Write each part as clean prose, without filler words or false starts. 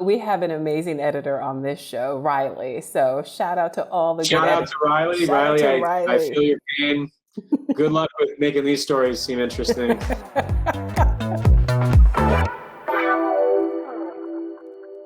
We have an amazing editor on this show, Riley. So shout out to all the good Shout out editors. to Riley. Shout out Riley, to I Riley. feel your pain. Good luck with making these stories seem interesting.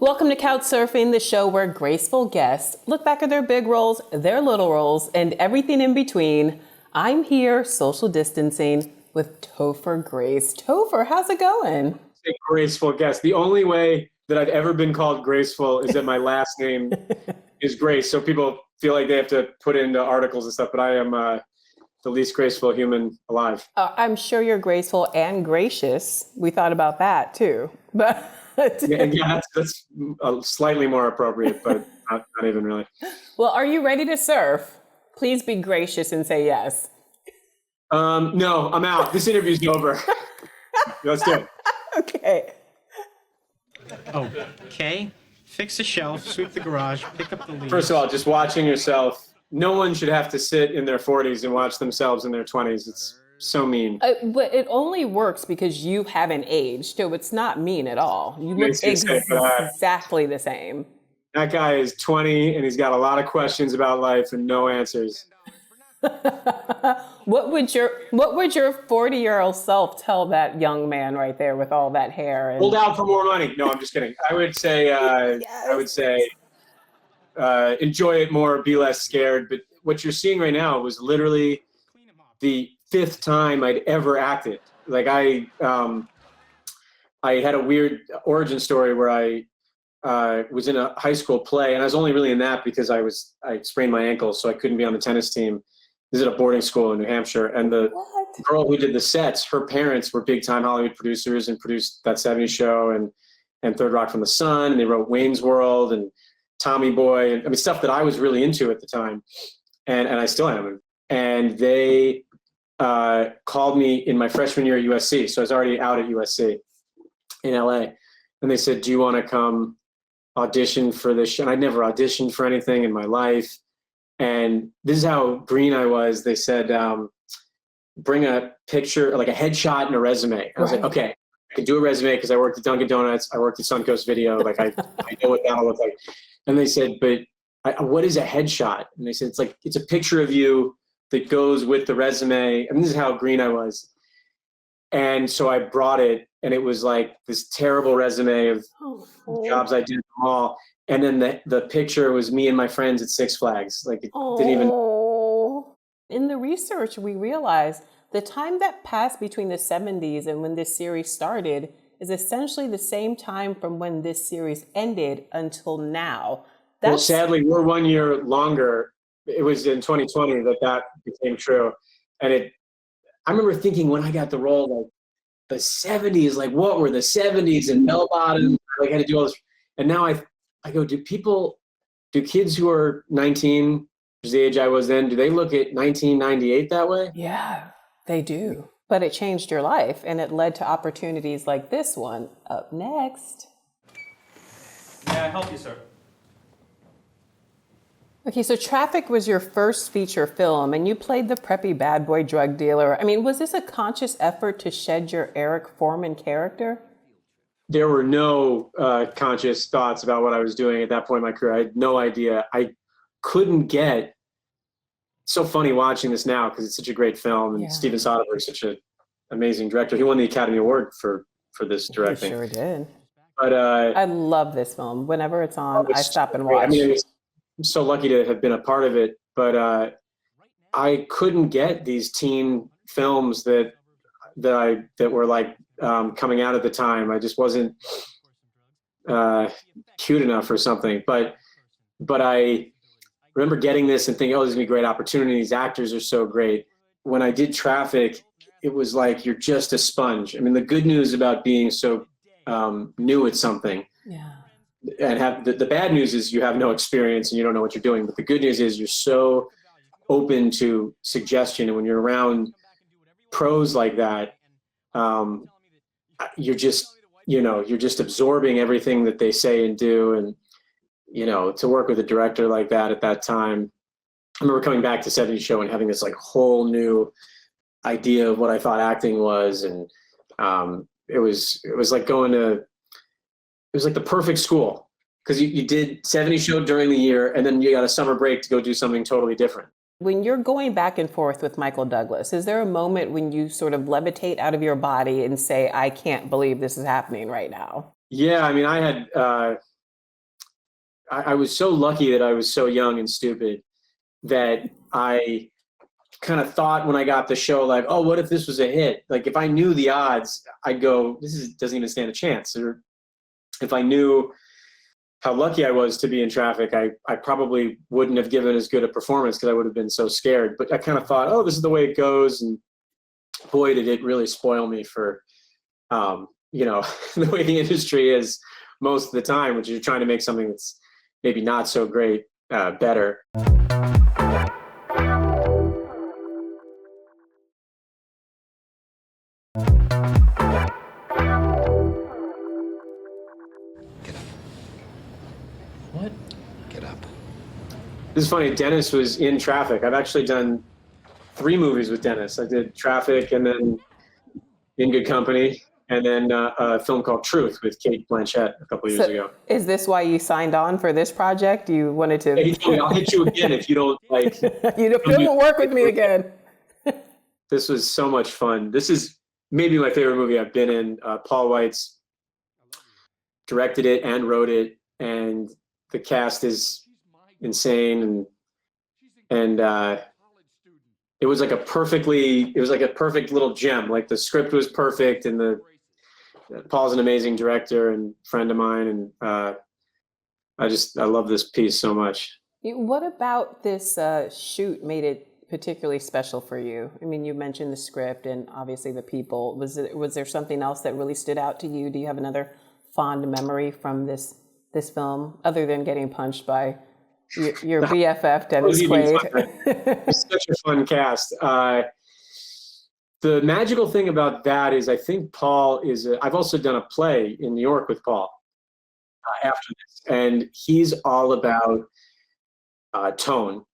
Welcome to Couch Surfing, the show where graceful guests look back at their big roles, their little roles, and everything in between. I'm here, social distancing, with Topher Grace. Topher, how's it going? A graceful guest. The only way that I've ever been called graceful is that my last name is Grace. So people feel like they have to put into articles and stuff, but I am the least graceful human alive. I'm sure you're graceful and gracious. We thought about that too. But Yeah, that's slightly more appropriate, but not even really. well, are you ready to surf? Please be gracious and say yes. No, I'm out. This interview's over. Let's do it. Okay. Okay. Fix the shelf, sweep the garage, pick up the leaves. First of all, just watching yourself. No one should have to sit in their 40s and watch themselves in their 20s. It's so mean. But it only works because you haven't aged, so it's not mean at all. You look Makes you sick, exactly the same. That guy is 20 and he's got a lot of questions about life and no answers. What would your 40-year-old self tell that young man right there with all that hair? And... Hold out for more money. No, I'm just kidding. I would say enjoy it more, be less scared. But what you're seeing right now was literally the 5th time I'd ever acted. Like I had a weird origin story where I was in a high school play, and I was only really in that because I sprained my ankle, so I couldn't be on the tennis team. This is at a boarding school in New Hampshire, and the girl who did the sets, her parents were big-time Hollywood producers and produced That 70s Show and Third Rock from the Sun, and they wrote Wayne's World and Tommy Boy, and I mean stuff that I was really into at the time, and I still am. And they called me in my freshman year at USC, so I was already out at USC in LA, and they said, "Do you want to come audition for this show?" And I'd never auditioned for anything in my life. And this is how green I was. They said, bring a picture, like a headshot and a resume. I was like, okay, I can do a resume because I worked at Dunkin' Donuts. I worked at Suncoast Video. Like I know what that'll look like. And they said, but what is a headshot? And they said, it's a picture of you that goes with the resume. And this is how green I was. And so I brought it, and it was like this terrible resume of jobs I did at the mall. And then the picture was me and my friends at Six Flags. Like it didn't even. In the research, we realized the time that passed between the 70s and when this series started is essentially the same time from when this series ended until now. Well, sadly, we're 1 year longer. It was in 2020 that became true. And I remember thinking when I got the role, like the 70s, like what were the 70s and bell bottom? Like I had to do all this. And now I go, do kids who are 19, which is the age I was then, do they look at 1998 that way? Yeah, they do. But it changed your life, and it led to opportunities like this one. Up next. May I help you, sir? Okay, so Traffic was your first feature film, and you played the preppy bad boy drug dealer. I mean, was this a conscious effort to shed your Eric Foreman character? There were no conscious thoughts about what I was doing at that point in my career. I had no idea. I couldn't get. It's so funny watching this now because it's such a great film, and Steven Soderbergh is such an amazing director. He won the Academy Award for this directing. He sure did. But I love this film. Whenever it's on, I stop and watch. I mean, I'm so lucky to have been a part of it, but I couldn't get these teen films that were like coming out at the time. I just wasn't cute enough or something. But I remember getting this and thinking, oh, this is gonna be a great opportunity. These actors are so great. When I did Traffic, it was like you're just a sponge. I mean, the good news about being so new at something, and have the bad news is you have no experience and you don't know what you're doing. But the good news is you're so open to suggestion, and when you're around pros like that, you're just absorbing everything that they say and do. And to work with a director like that at that time, I remember coming back to 70s Show and having this like whole new idea of what I thought acting was, and it was like going to was like the perfect school because you did 70 shows during the year and then you got a summer break to go do something totally different. When you're going back and forth with Michael Douglas, is there a moment when you sort of levitate out of your body and say, I can't believe this is happening right now? Yeah, I mean, I was so lucky that I was so young and stupid that I kind of thought when I got the show, like, oh, what if this was a hit? Like, if I knew the odds, I'd go, doesn't even stand a chance. Or if I knew how lucky I was to be in Traffic, I probably wouldn't have given as good a performance because I would have been so scared. But I kind of thought, oh, this is the way it goes. And boy, did it really spoil me for, the way the industry is most of the time, which is you're trying to make something that's maybe not so great better. What? Get up. This is funny. Dennis was in Traffic. I've actually done 3 movies with Dennis. I did Traffic and then In Good Company and then a film called Truth with Kate Blanchett a couple of years ago. Is this why you signed on for this project? You wanted to... Yeah, he told me, I'll hit you again if you don't like... you don't work with me again. This was so much fun. This is maybe my favorite movie I've been in. Paul Weitz directed it and wrote it, and the cast is insane, and it was like a perfect little gem. Like the script was perfect, and Paul's an amazing director and friend of mine, and I love this piece so much. What about this shoot made it particularly special for you? I mean, you mentioned the script and obviously the people. Was there something else that really stood out to you? Do you have another fond memory from this film other than getting punched by your BFF Dennis Quaid? It's such a fun cast. The magical thing about that is I think Paul is I've also done a play in New York with Paul after this, and he's all about tone,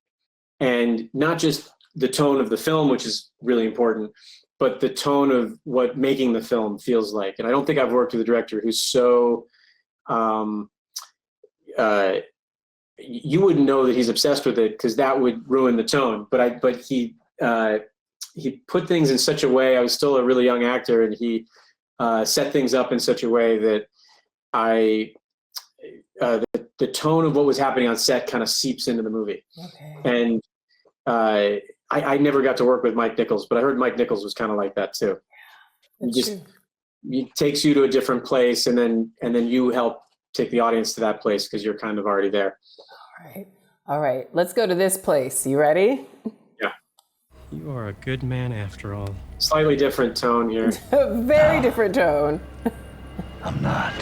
and not just the tone of the film, which is really important, but the tone of what making the film feels like. And I don't think I've worked with a director who's so you wouldn't know that he's obsessed with it because that would ruin the tone. But he put things in such a way. I was still a really young actor, and he set things up in such a way that the tone of what was happening on set kind of seeps into the movie. Okay. And I never got to work with Mike Nichols, but I heard Mike Nichols was kind of like that too. It takes you to a different place, and then you help take the audience to that place because you're kind of already there. All right. Let's go to this place. You ready? Yeah. You are a good man after all. Slightly different tone here. Very different tone. I'm not.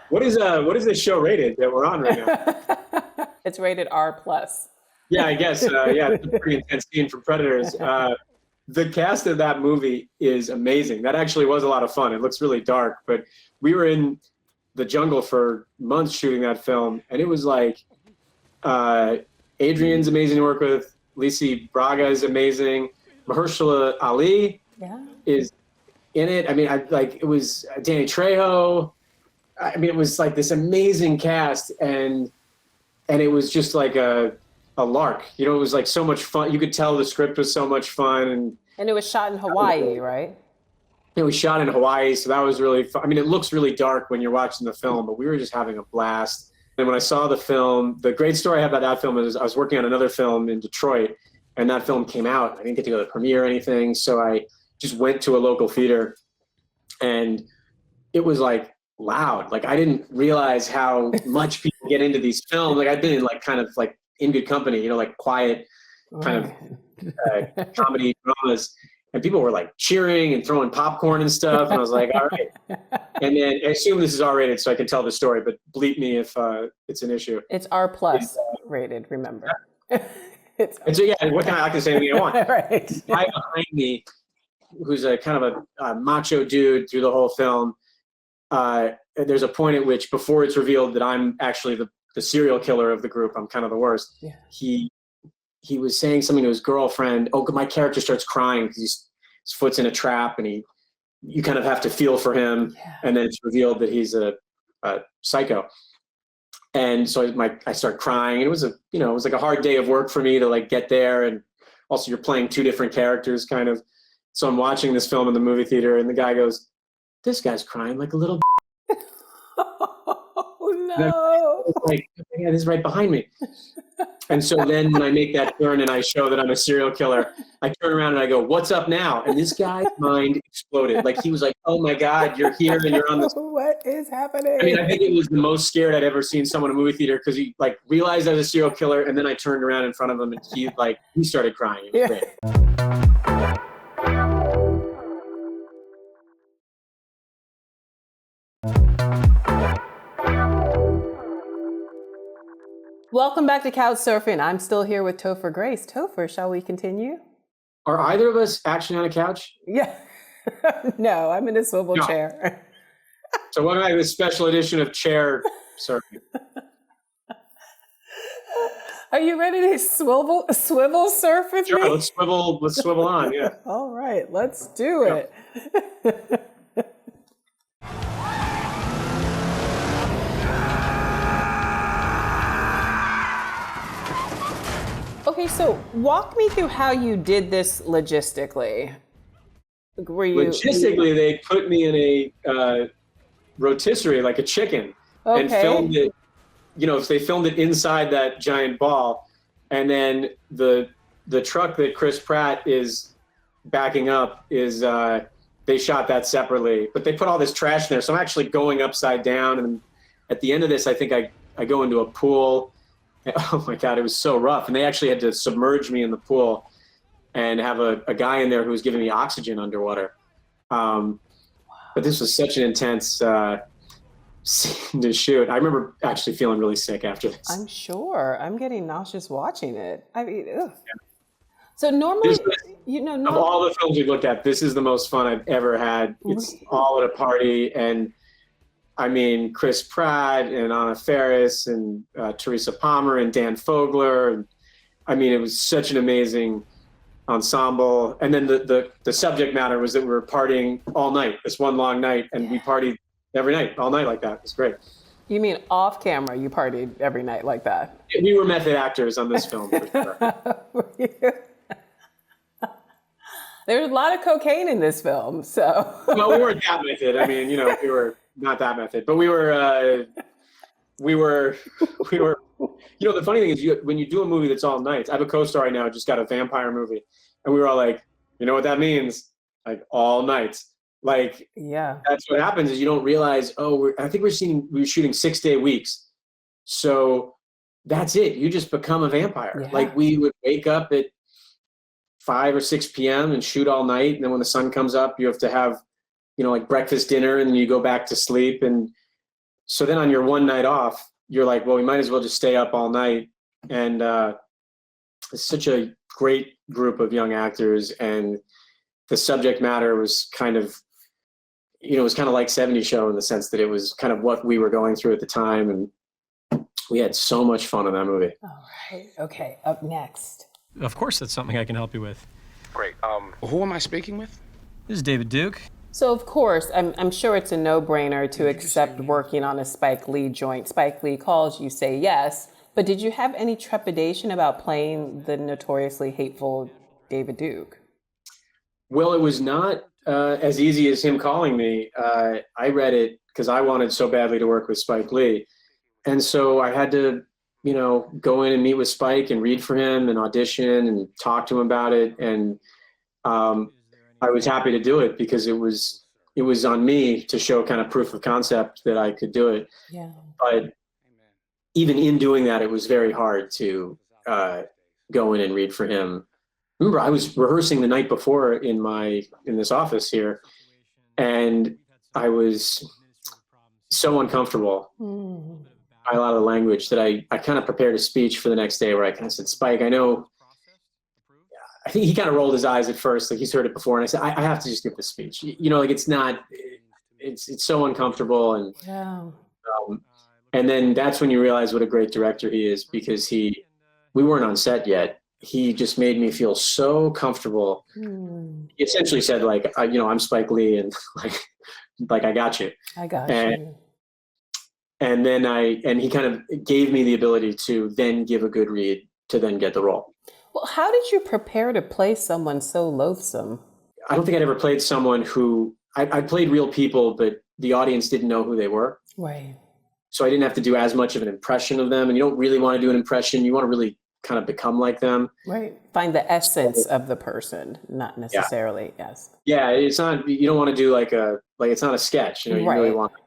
What is this show rated that we're on right now? It's rated R+. Yeah, I guess. It's a pretty intense scene from Predators. The cast of that movie is amazing. That actually was a lot of fun. It looks really dark, but we were in the jungle for months shooting that film, and it was like Adrian's amazing to work with. Lisi Braga is amazing. Mahershala Ali is in it. I mean, it was Danny Trejo. I mean, it was like this amazing cast, and it was just like a lark. It was like so much fun. You could tell the script was so much fun, and it was shot in Hawaii, right? It was shot in Hawaii, so that was really fun. I mean, it looks really dark when you're watching the film, but we were just having a blast. And when I saw the film, the great story I have about that film is I was working on another film in Detroit, and that film came out. I didn't get to go to the premiere or anything, so I just went to a local theater, and it was like loud. Like I didn't realize how much people get into these films. Like I've been in like kind of like In Good Company, like quiet kind of comedy dramas, and people were like cheering and throwing popcorn and stuff. And I was like, all right. And then I assume this is R-rated, so I can tell the story, but bleep me if it's an issue. It's R+ rated, remember. And so, what I can say anything I want. Right. The guy behind me, who's a kind of a macho dude through the whole film, there's a point at which, before it's revealed that I'm actually the serial killer of the group, I'm kind of the worst. Yeah. He was saying something to his girlfriend. Oh, my character starts crying because his foot's in a trap, and you kind of have to feel for him, and then it's revealed that he's a psycho. And so I start crying, and it was like a hard day of work for me to like get there, and also you're playing two different characters kind of. So I'm watching this film in the movie theater, and the guy goes, "This guy's crying like a little." Oh no! Like, yeah, this is right behind me. And so then when I make that turn and I show that I'm a serial killer, I turn around and I go, "What's up now?" And this guy's mind exploded. Like he was like, "Oh my God, you're here and you're on this." What is happening? I mean, I think it was the most scared I'd ever seen someone in a movie theater, because he like realized I was a serial killer, and then I turned around in front of him and he started crying. It was great. Welcome back to Couch Surfing. I'm still here with Topher Grace. Topher, shall we continue? Are either of us actually on a couch? Yeah. No, I'm in a swivel chair. So welcome back to this special edition of Chair Surfing. Are you ready to swivel surf with Sure, me? let's swivel on, yeah. All right, let's do it. Okay, so walk me through how you did this logistically. Logistically, they put me in a rotisserie like a chicken, and filmed it. They filmed it inside that giant ball, and then the truck that Chris Pratt is backing up is they shot that separately, but they put all this trash in there. So I'm actually going upside down, and at the end of this, I think I go into a pool. Oh my God, it was so rough. And they actually had to submerge me in the pool and have a guy in there who was giving me oxygen underwater. But this was such an intense scene to shoot. I remember actually feeling really sick after this. I'm sure. I'm getting nauseous watching it. I mean, ugh. So normally, of all the films we've looked at, this is the most fun I've ever had. It's all at a party, and I mean, Chris Pratt and Anna Faris and Teresa Palmer and Dan Fogler. And, I mean, it was such an amazing ensemble. And then the subject matter was that we were partying all night, this one long night, and we partied every night, all night like that. It was great. You mean off camera, you partied every night like that? We were method actors on this film, for sure. There's a lot of cocaine in this film, so. Well, we weren't that method. I mean, we were not that method, but we were, the funny thing is when you do a movie that's all nights, I have a co-star right now, just got a vampire movie, and we were all like, you know what that means? Like all nights. Like, yeah, that's what happens is you don't realize, I think we're shooting 6-day weeks. So that's it. You just become a vampire. Yeah. Like we would wake up at 5 or 6 p.m. and shoot all night. And then when the sun comes up, you have to have, like breakfast, dinner, and then you go back to sleep. And so then on your one night off, you're like, well, we might as well just stay up all night. And it's such a great group of young actors. And the subject matter was kind of, it was kind of like 70 Show in the sense that it was kind of what we were going through at the time. And we had so much fun in that movie. All right. Okay. Up next. Of course, that's something I can help you with. Great. Who am I speaking with? This is David Duke. So of course, I'm sure it's a no-brainer to accept working on a Spike Lee joint. Spike Lee calls, you say yes. But did you have any trepidation about playing the notoriously hateful David Duke? Well, it was not as easy as him calling me. I read it because I wanted so badly to work with Spike Lee. And so I had to, go in and meet with Spike and read for him and audition and talk to him about it. And I was happy to do it because it was on me to show kind of proof of concept that I could do it. Yeah. But even in doing that, it was very hard to go in and read for him. Remember, I was rehearsing the night before in this office here, and I was so uncomfortable by a lot of the language that I kind of prepared a speech for the next day where I kind of said, Spike, I think he kind of rolled his eyes at first, like he's heard it before. And I said, I have to just give this speech. It's so uncomfortable. And, and then that's when you realize what a great director he is, because we weren't on set yet. he just made me feel so comfortable. He essentially said, like, I'm Spike Lee, and like I got you. I got and, you. And then he kind of gave me the ability to then give a good read to then get the role. Well, how did you prepare to play someone so loathsome? I don't think I'd ever played someone who I played real people, but the audience didn't know who they were. Right. So I didn't have to do as much of an impression of them. And you don't really want to do an impression. You want to really kind of become like them. Right. Find the essence of the person, not necessarily, yes. Yeah, it's not, you don't want to do it's not a sketch. You really want to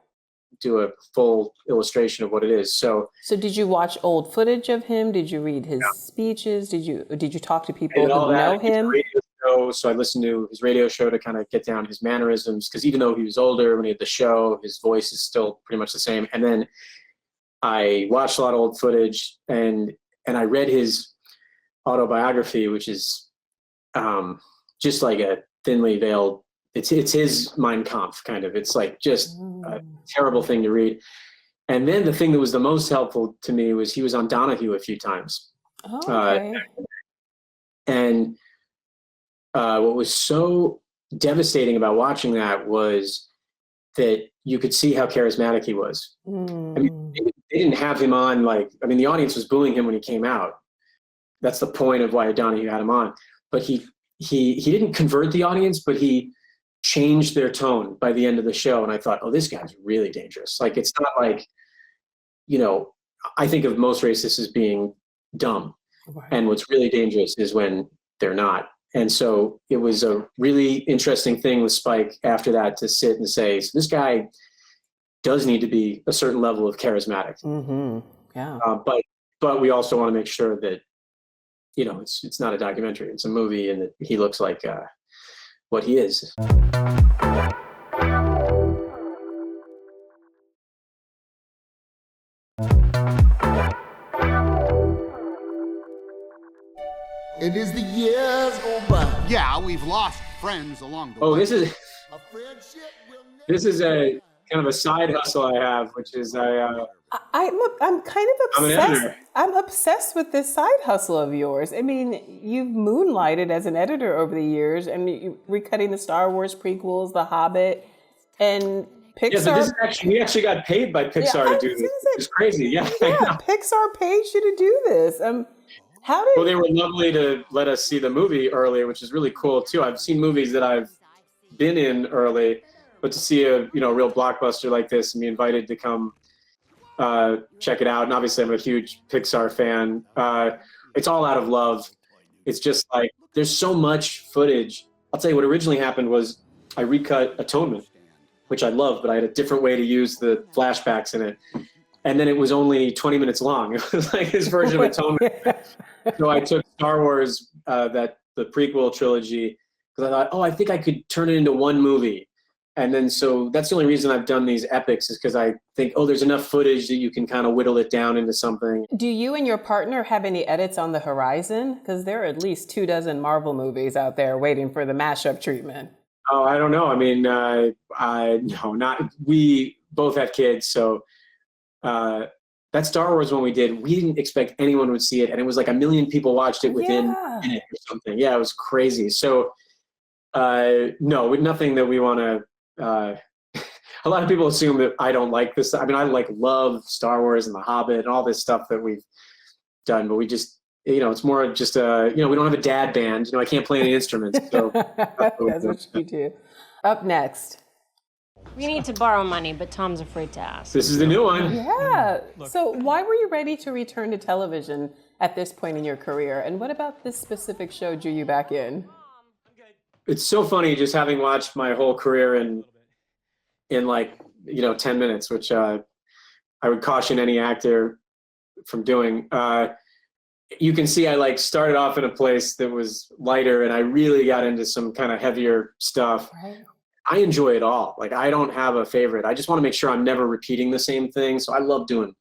do a full illustration of what it is. So did you watch old footage of him? Did you read his speeches? Did you talk to people who know him? So I listened to his radio show to kind of get down his mannerisms, because even though he was older when he had the show, his voice is still pretty much the same. And then I watched a lot of old footage, and I read his autobiography, which is just like a thinly veiled, it's his Mein Kampf kind of. It's like just a terrible thing to read. And then the thing that was the most helpful to me was he was on Donahue a few times. Oh, okay. And what was so devastating about watching that was that you could see how charismatic he was. I mean, they didn't have him on the audience was booing him when he came out. That's the point of why Donahue had him on. But he didn't convert the audience, but he changed their tone by the end of the show. And I thought, oh, this guy's really dangerous. Like, it's not like, I think of most racists as being dumb. Right. And what's really dangerous is when they're not. And so it was a really interesting thing with Spike after that to sit and say, so this guy does need to be a certain level of charismatic. Mm-hmm. Yeah. But we also want to make sure that, it's not a documentary, it's a movie, and that he looks like what he is. And as the years go by. Yeah, we've lost friends along the way. Oh, this is a kind of a side hustle I have, which is I'm kind of obsessed. I'm an editor. I'm obsessed with this side hustle of yours. I mean, you've moonlighted as an editor over the years, and you're recutting the Star Wars prequels, The Hobbit, and Pixar. Yeah, so we actually got paid by Pixar to do this. It's crazy. Yeah, Pixar paid you to do this. Well, they were lovely to let us see the movie early, which is really cool too. I've seen movies that I've been in early, but to see a real blockbuster like this and be invited to come check it out. And obviously I'm a huge Pixar fan. It's all out of love. It's just like, there's so much footage. I'll tell you what originally happened was I recut Atonement, which I love, but I had a different way to use the flashbacks in it. And then it was only 20 minutes long. It was like his version of Atonement. So I took Star Wars, the prequel trilogy, because I thought, I think I could turn it into one movie. And then so that's the only reason I've done these epics, is because I think, there's enough footage that you can kind of whittle it down into something. Do you and your partner have any edits on the horizon? Because there are at least 24 Marvel movies out there waiting for the mashup treatment. Oh, I don't know. I mean, we both have kids, so that Star Wars one we didn't expect anyone would see it, and it was like 1 million people watched it within a minute or something. Yeah, it was crazy. So no, nothing that we want to. A lot of people assume that I don't like this. I mean, I love Star Wars and The Hobbit and all this stuff that we've done, but we just, it's more just we don't have a dad band. I can't play any instruments. So that's what you do. Up next. We need to borrow money, but Tom's afraid to ask. This is the new one. Yeah. So why were you ready to return to television at this point in your career? And what about this specific show drew you back in? It's so funny just having watched my whole career in 10 minutes, which I would caution any actor from doing. You can see I started off in a place that was lighter, and I really got into some kind of heavier stuff. Right. I enjoy it all. I don't have a favorite. I just want to make sure I'm never repeating the same thing. So I love doing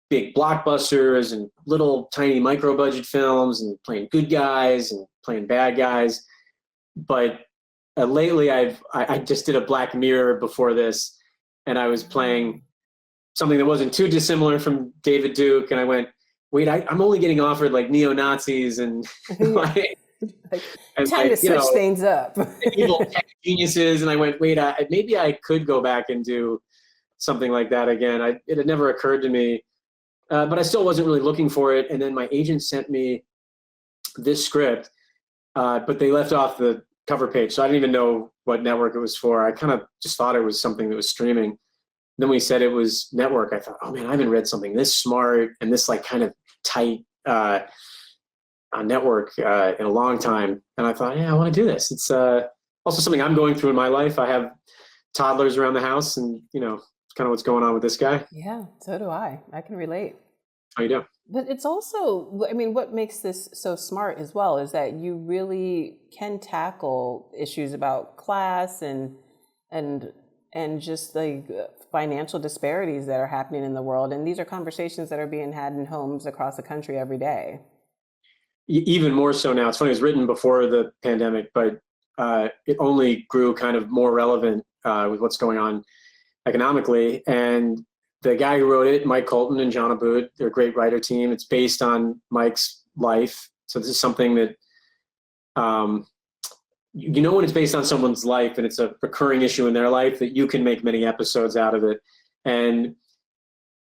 big blockbusters and little tiny micro budget films and playing good guys and playing bad guys. But lately I just did a Black Mirror before this, and I was playing something that wasn't too dissimilar from David Duke. And I went, wait, I'm only getting offered like neo-Nazis and like, and Time to switch things up. evil tech geniuses. And I went, wait, maybe I could go back and do something like that again. It had never occurred to me, but I still wasn't really looking for it. And then my agent sent me this script, but they left off the cover page. So I didn't even know what network it was for. I kind of just thought it was something that was streaming. Then when he said it was network, I thought, oh man, I haven't read something this smart and this like kind of tight on network in a long time. And I thought, yeah, I want to do this. It's also something I'm going through in my life. I have toddlers around the house, and it's kind of what's going on with this guy. Yeah, so do I. I can relate. How you doing? But it's also, I mean, what makes this so smart as well is that you really can tackle issues about class and just like financial disparities that are happening in the world. And these are conversations that are being had in homes across the country every day. Even more so now. It's funny, it was written before the pandemic, but it only grew kind of more relevant with what's going on economically. And the guy who wrote it, Mike Colton and John Abood, they're a great writer team. It's based on Mike's life. So this is something that, when it's based on someone's life and it's a recurring issue in their life, that you can make many episodes out of it. And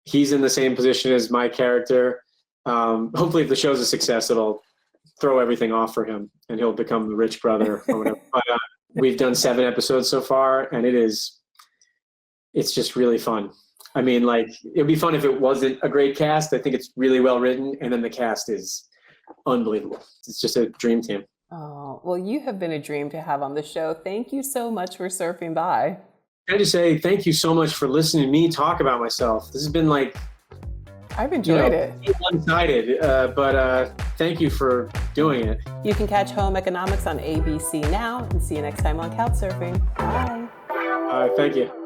he's in the same position as my character. Hopefully if the show's a success, it'll throw everything off for him and he'll become the rich brother or whatever. But we've done 7 episodes so far, and it's just really fun. I mean, like, it'd be fun if it wasn't a great cast. I think it's really well written, and then the cast is unbelievable. It's just a dream team. Oh, well, you have been a dream to have on the show. Thank you so much for surfing by. Can I just say thank you so much for listening to me talk about myself. This has been like, I've enjoyed it. One-sided, but thank you for doing it. You can catch Home Economics on ABC now, and see you next time on Couchsurfing. Bye. Thank you.